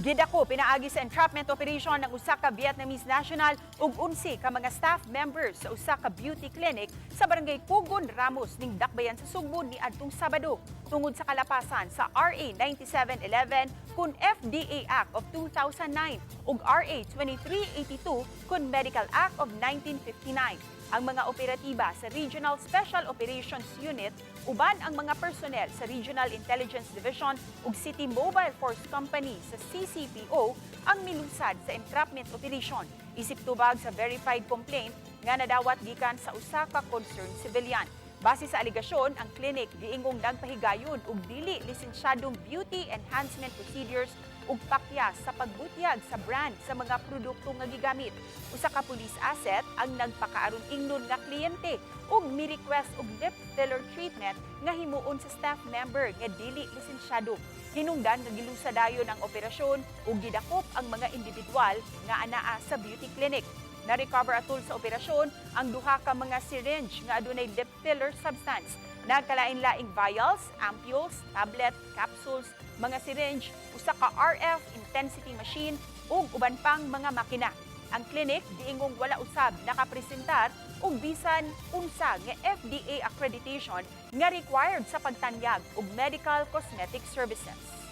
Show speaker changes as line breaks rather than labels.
Gidakop pinaagi sa entrapment operation ng usa ka Vietnamese national ug 11 ka mga staff members sa usa ka beauty clinic sa Barangay Cogon Ramos ning dakbayan sa Sugbo niadtong Sabado tungod sa kalapasan sa RA 9711 kun FDA Act of 2009 ug RA 2382 kun Medical Act of 1959. Ang mga operatiba sa Regional Special Operations Unit uban ang mga personnel sa Regional Intelligence Division ug City Mobile Force Company sa CCPO ang milusad sa entrapment operation isip tubag sa verified complaint nga nadawat gikan sa usa ka concerned civilian. Base sa aligasyon, ang klinik giingong nagpahigayon og dili lisensyadong beauty enhancement procedures ug pakyas sa pagbutyag sa brand sa mga produkto nga gigamit. Usa ka police asset ang nagpakaaron ingnon nga kliyente ug mi-request og lip filler treatment nga himuon sa staff member nga dili lisensyado. Hinungdan nga gilusadayon ang operasyon ug gidakop ang mga individual nga anaa sa beauty clinic. Na-recover atul sa operasyon ang duha ka mga syringe nga adunay lip filler substance. Nagkalain-laing vials, ampules, tablet, capsules, mga syringe, usa ka RF intensity machine ug uban pang mga makina. Ang klinik giingong wala usab nakapresentar og bisan unsa nga FDA accreditation nga required sa pagtanyag og medical cosmetic services.